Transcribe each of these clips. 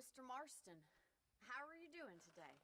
Mr. Marston. How are you doing today?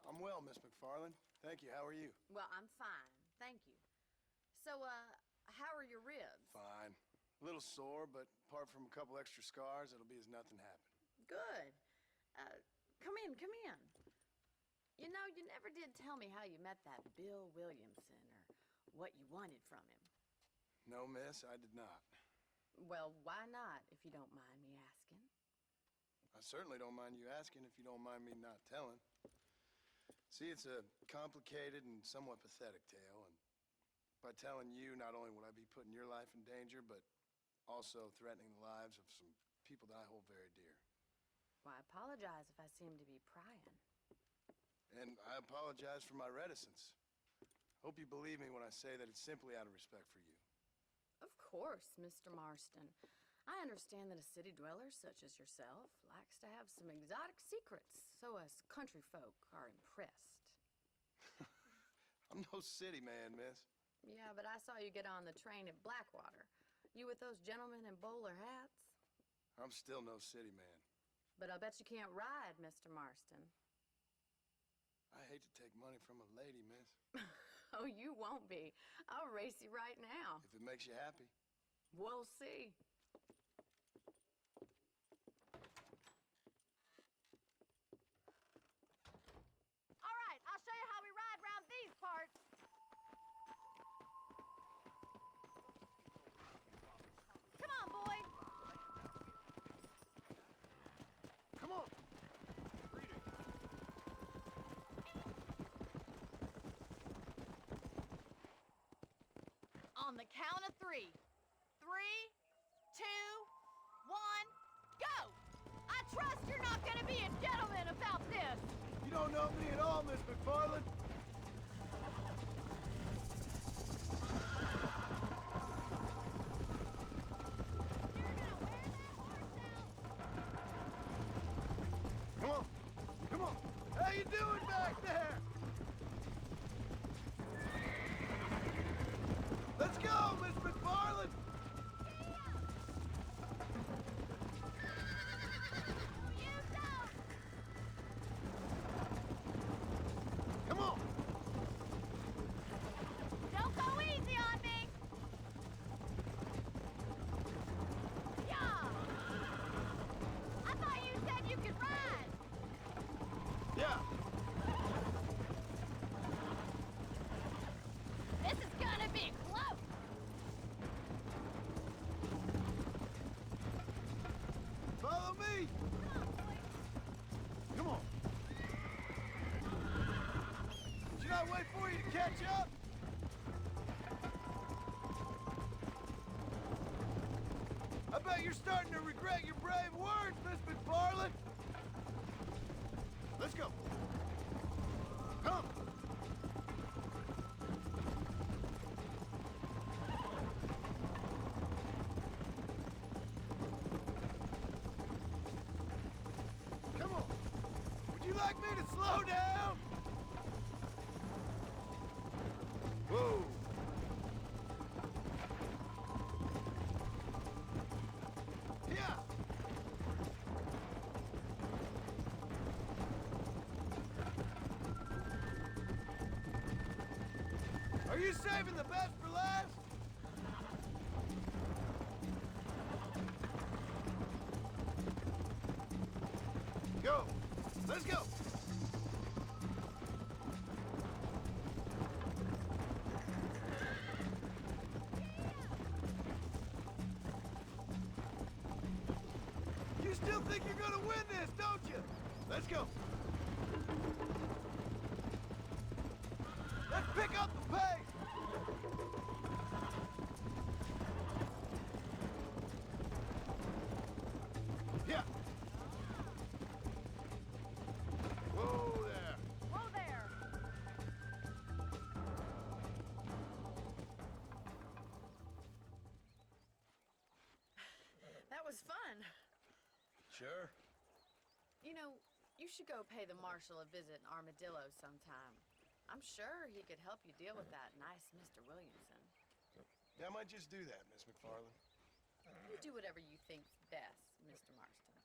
I'm well, Miss McFarland. Thank you. How are you? Well, I'm fine, thank you. So, how are your ribs? Fine. A little sore, but apart from a couple extra scars, it'll be as nothing happened. Good. Come in, come in. You know, you never did tell me how you met that Bill Williamson or what you wanted from him. No, miss, I did not. Well, why not, if you don't mind me asking? I certainly don't mind you asking if you don't mind me not telling. See, it's a complicated and somewhat pathetic tale, and by telling you, not only would I be putting your life in danger, but also threatening the lives of some people that I hold very dear. Well, I apologize if I seem to be prying. And I apologize for my reticence. Hope you believe me when I say that it's simply out of respect for you. Of course, Mr. Marston. I understand that a city dweller such as yourself likes to have some exotic secrets, so us country folk are impressed. I'm no city man, miss. Yeah, but I saw you get on the train at Blackwater. You with those gentlemen in bowler hats? I'm still no city man. But I'll bet you can't ride, Mr. Marston. I hate to take money from a lady, miss. Oh, you won't be. I'll race you right now. If it makes you happy. We'll see. All right, I'll show you how we ride around these parts. Come on, boy. Come on! On the count of 3. 3, 2, 1, go! I trust you're not gonna be a gentleman about this. You don't know me at all, Miss McFarland. You're gonna wear that horse out. Come on! Come on! How you doing back there? Let's go, Miss McFarland! You don't. Come on! Don't go easy on me. Yeah. I thought you said you could ride. Yeah! This is gonna be close. Follow me! Come on! Should I wait for you to catch up? I bet you're starting to regret your brave words, Miss McFarland! Let's go! Come! Come on! Would you like me to slow down? Whoa! Yeah! Are you saving the best for last? Go! Let's go! You still think you're gonna win this, don't you? Let's go! Let's pick up the pace! Yeah! Whoa there! Whoa there. That was fun. Sure. You know, you should go pay the marshal a visit in Armadillo sometime. I'm sure he could help you deal with that nice Mr. Williamson. Yeah, I might just do that, Miss McFarland. You do whatever you think's best, Mr. Marston.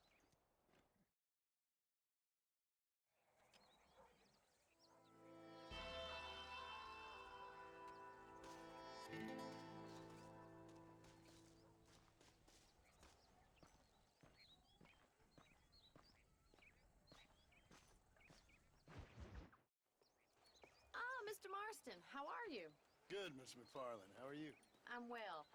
Mr. Marston. How are you? Good, Miss McFarland. How are you? I'm well.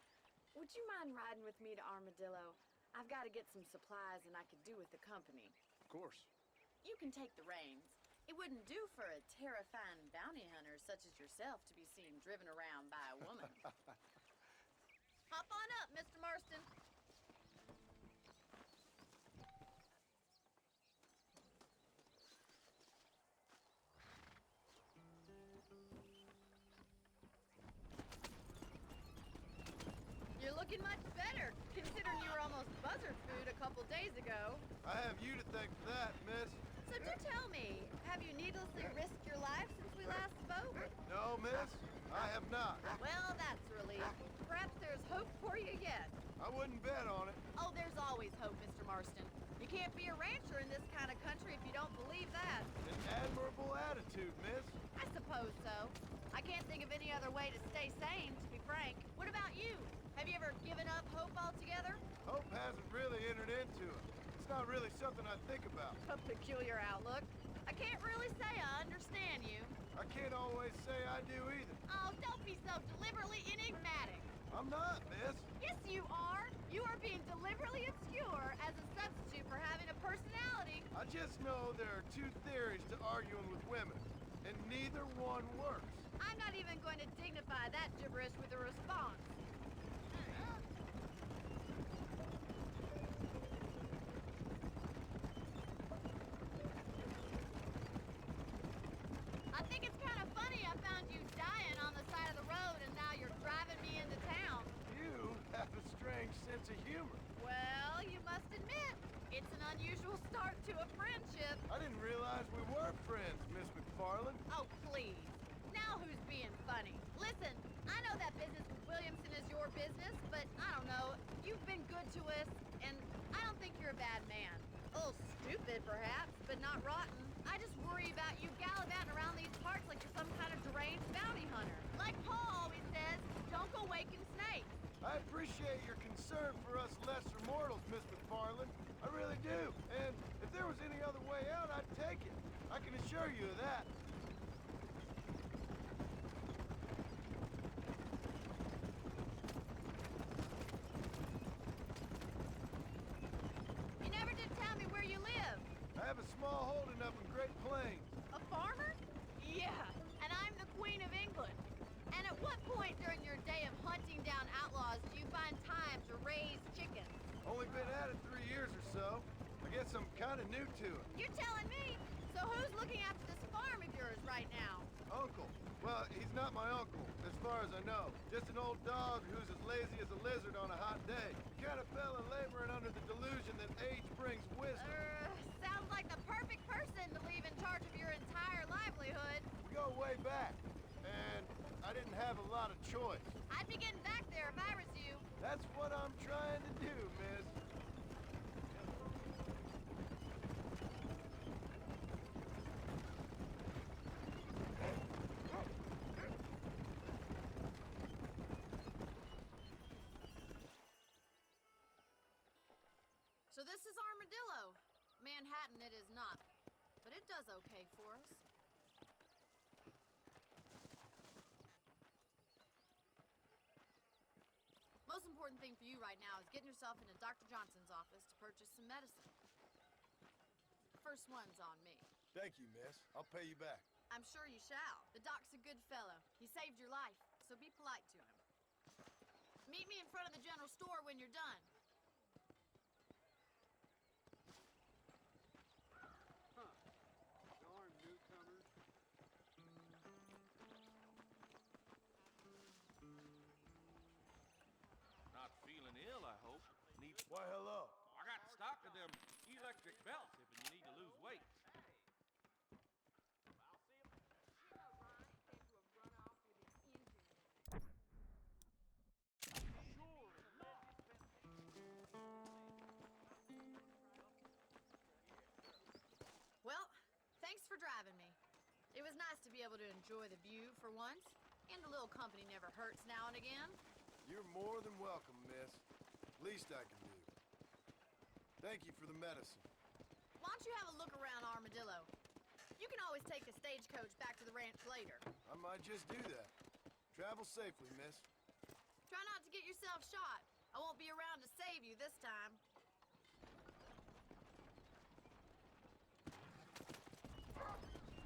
Would you mind riding with me to Armadillo? I've got to get some supplies and I could do with the company. Of course. You can take the reins. It wouldn't do for a terrifying bounty hunter such as yourself to be seen driven around by a woman. Hop on up, Mr. Marston. You're looking much better, considering you were almost buzzard food a couple days ago. I have you to thank for that, miss. So do tell me, have you needlessly risked your life since we last spoke? No, miss, I have not. Well, that's a relief. Perhaps there's hope for you yet. I wouldn't bet on it. Oh, there's always hope, Mr. Marston. You can't be a rancher in this kind of country if you don't believe that. An admirable attitude, miss. I suppose so. I can't think of any other way to stay sane, to be frank. What about you? Have you ever given up hope altogether? Hope hasn't really entered into it. It's not really something I think about. A peculiar outlook. I can't really say I understand you. I can't always say I do either. Oh, don't be so deliberately enigmatic. I'm not, miss. Yes, you are. You are being deliberately obscure as a substitute for having a personality. I just know there are two theories to arguing with women, and neither one works. I'm not even going to dignify that gibberish with a response. I think it's kind of funny I found you dying on the side of the road and now you're driving me into town. You have a strange sense of humor. Well, you must admit, it's an unusual start to a friendship. I didn't realize we were friends, Miss McFarland. Oh, please. Now who's being funny? Listen, I know that business with Williamson is your business, but I don't know. You've been good to us, and I don't think you're a bad man. A little stupid, perhaps, but not rotten. I just worry about you gallivanting around these parts like you're some kind of deranged bounty hunter. Like Paul always says, don't go waking snakes. I appreciate your concern for us lesser mortals, Miss McFarland. I really do. And if there was any other way out, I'd take it. I can assure you of that. You never did tell me where you live. I have a small holding up in Great Plains. A farmer? Yeah, and I'm the Queen of England. And at what point during your day of hunting down outlaws do you find time to raise chickens? Only been at it 3 years or so. I guess I'm kind of new to it. You're telling me? So who's looking after this farm of yours right now? Uncle. Well, he's not my uncle, as far as I know. Just an old dog who's as lazy as a lizard on a hot day. He kind of fell in laboring under the delusion that age brings wisdom. Sounds like the perfect person to leave in charge of your entire livelihood. We go way back, and I didn't have a lot of choice. I'd be getting back there if I was you. That's what I'm trying to do, miss. So this is Armadillo. Manhattan it is not, but it does okay for us. Most important thing for you right now is getting yourself into Dr. Johnson's office to purchase some medicine. First one's on me. Thank you, miss. I'll pay you back. I'm sure you shall. The doc's a good fellow. He saved your life, so be polite to him. Meet me in front of the general store when you're done. Darn newcomers. Not feeling ill, I hope. Need. Why, hello. I got stock of them electric belts if you need to lose weight. Well, thanks for driving me. It was nice to be able to enjoy the view for once, and a little company never hurts now and again. You're more than welcome, miss. Least I can do. Thank you for the medicine. Why don't you have a look around Armadillo? You You can always take the stagecoach back to the ranch later. I might just do that. Travel safely, miss. Try not to get yourself shot. I won't be around to save you this time.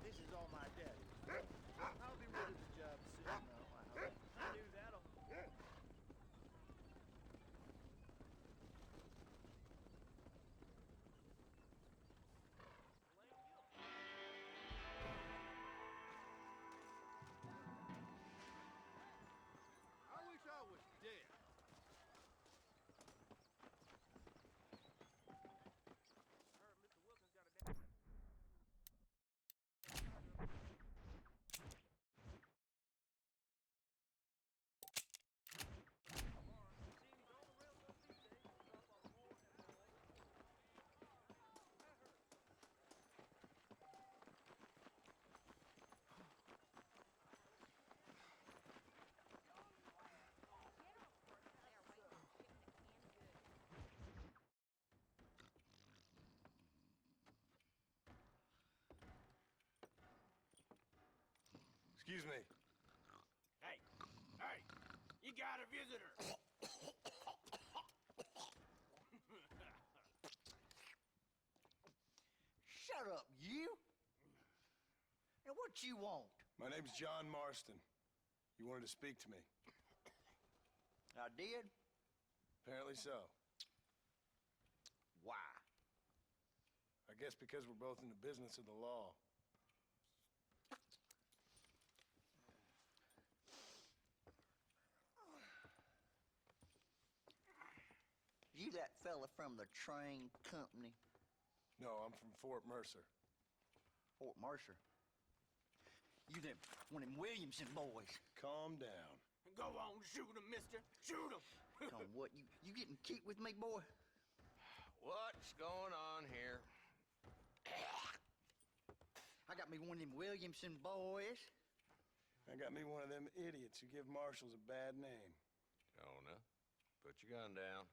This is all my daddy's. I'll be rid of the job soon, though, I hope. I knew that'll... I wish I was dead. Excuse me. Hey, hey, you got a visitor. Shut up, you! Now, what you want? My name's John Marston. You wanted to speak to me. I did? Apparently so. Why? I guess because we're both in the business of the law. You that fella from the train company? No, I'm from Fort Mercer. Fort Mercer? You them, one of them Williamson boys. Calm down. Go on, shoot him, mister. Shoot him. Come on, what, you getting cute with me, boy? What's going on here? I got me one of them Williamson boys. I got me one of them idiots who give marshals a bad name. Jonah, put your gun down.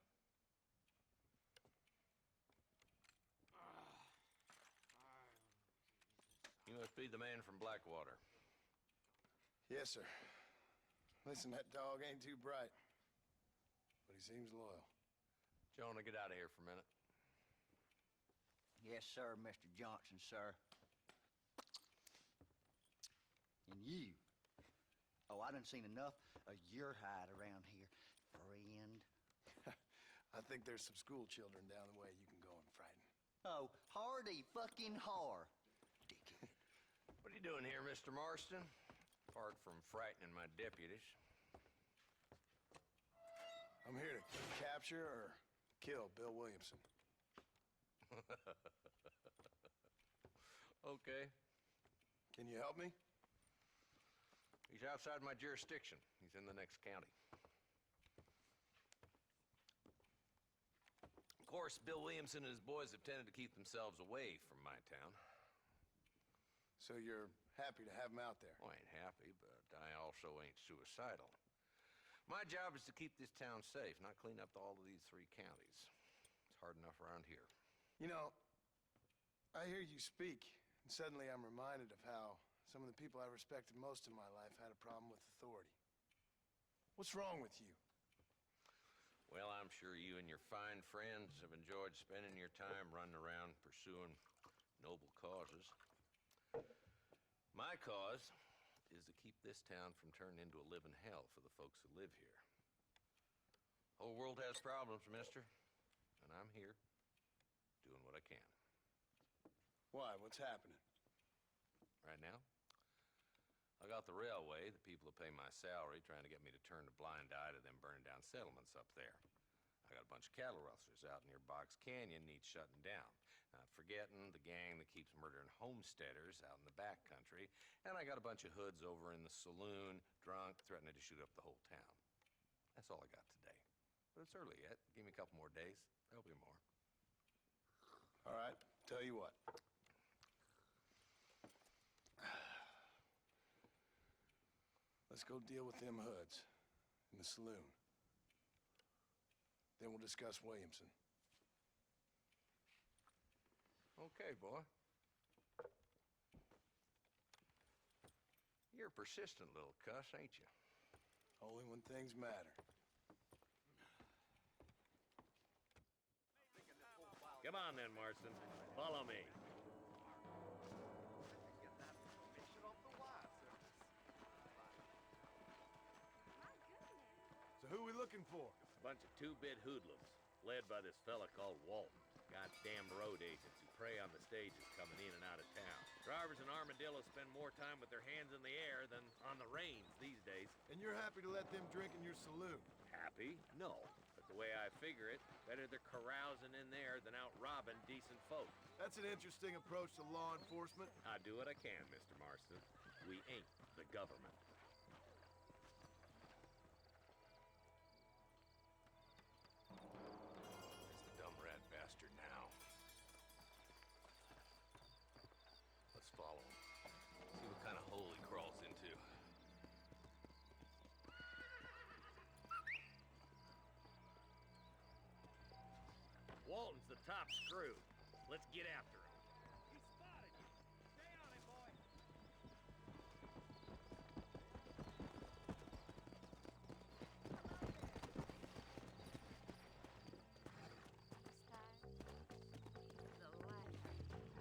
You must be the man from Blackwater. Yes, sir. Listen, that dog ain't too bright, but he seems loyal. Jonah, get out of here for a minute. Yes, sir, Mr. Johnson, sir. And you. Oh, I done seen enough of your hide around here, friend. I think there's some school children down the way you can go and frighten. Oh, hardy fucking har. Dickhead. What are you doing here, Mr. Marston? Apart from frightening my deputies. I'm here to capture or kill Bill Williamson. Okay. Can you help me? He's outside my jurisdiction. He's in the next county. Of course, Bill Williamson and his boys have tended to keep themselves away from my town. So you're happy to have him out there? Well, I ain't happy, but I also ain't suicidal. My job is to keep this town safe, not clean up all of these 3 counties. It's hard enough around here. You know, I hear you speak, and suddenly I'm reminded of how some of the people I respected most in my life had a problem with authority. What's wrong with you? Well, I'm sure you and your fine friends have enjoyed spending your time running around pursuing noble causes. My cause is to keep this town from turning into a living hell for the folks who live here. The whole world has problems, mister, and I'm here doing what I can. Why? What's happening? Right now, I got the railway, the people who pay my salary, trying to get me to turn a blind eye to them burning down settlements up there. I got a bunch of cattle rustlers out near Box Canyon needs shutting down. Not forgetting the gang that keeps murdering homesteaders out in the back country. And I got a bunch of hoods over in the saloon, drunk, threatening to shoot up the whole town. That's all I got today. But it's early yet. Give me a couple more days. There'll be more. All right, tell you what. Let's go deal with them hoods in the saloon. Then we'll discuss Williamson. Okay, boy. You're a persistent little cuss, ain't you? Only when things matter. Come on then, Marston. Follow me. So who we looking for? A bunch of two-bit hoodlums, led by this fella called Walton. Goddamn road agents who prey on the stages coming in and out of town. Drivers and armadillos spend more time with their hands in the air than on the reins these days. And you're happy to let them drink in your saloon? Happy? No. But the way I figure it, better they're carousing in there than out robbing decent folk. That's an interesting approach to law enforcement. I do what I can, Mr. Marston. We ain't the government. There's the dumb rat bastard now. Let's follow him. See what kind of hole he crawls into. Walton's the top screw. Let's get after him. He spotted you. Stay on him, boy.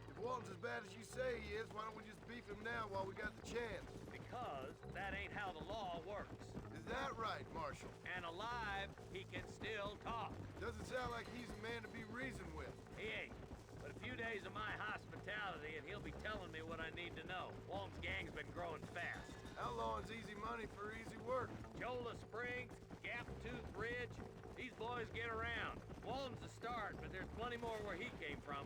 If Walton's as bad as you say he is, why don't we just beef him now while we got the chance? Because that ain't how the law works. Is that right, Marshal? And alive, he can still talk. Doesn't sound like he's a man to be reasoned with. He ain't. But a few days of my hospitality and he'll be telling me what I need to know. Walton's gang's been growing fast. Outlawing's easy money for easy work. Chola Springs, Gap Tooth Ridge, these boys get around. Walton's the start, but there's plenty more where he came from.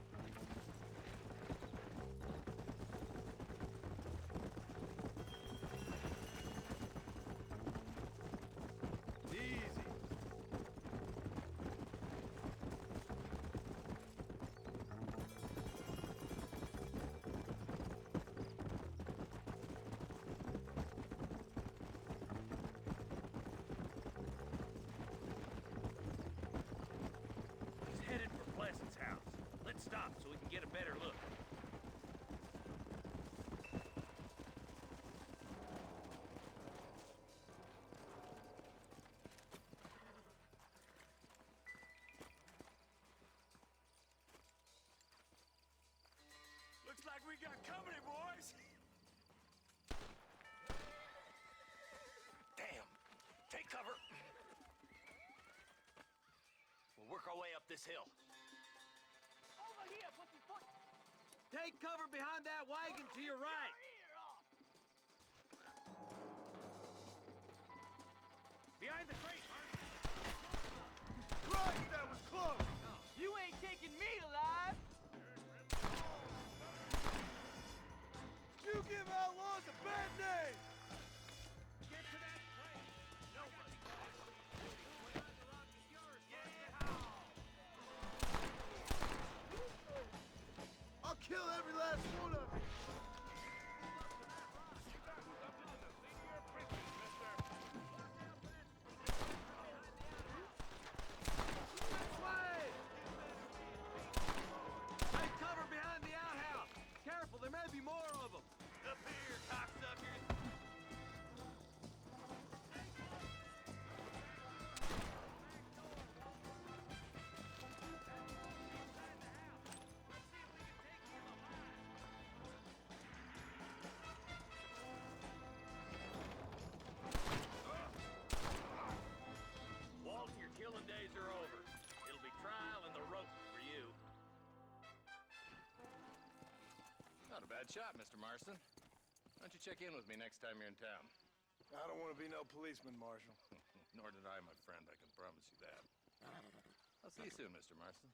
Easy. He's headed for Pleasant's house. Let's stop so we can get a better look. Looks like we got company, boys. Damn. Take cover. We'll work our way up this hill. Over here, put your foot. Take cover behind that wagon to your right. Behind the crate, Marston. Christ, that was close! You ain't taking me alive. You give outlaws a bad name! Get to that crate. Nobody I'll kill every last one of you! This way. Take cover behind the outhouse. Careful, there may be more of them. Up here, cocksuckers. Walton, your killing days are over. It'll be trial and the rope for you. Not a bad shot, Mr. Marston. Why don't you check in with me next time you're in town? I don't want to be no policeman, Marshal. Nor did I, my friend, I can promise you that. I'll see you soon, Mr. Marston.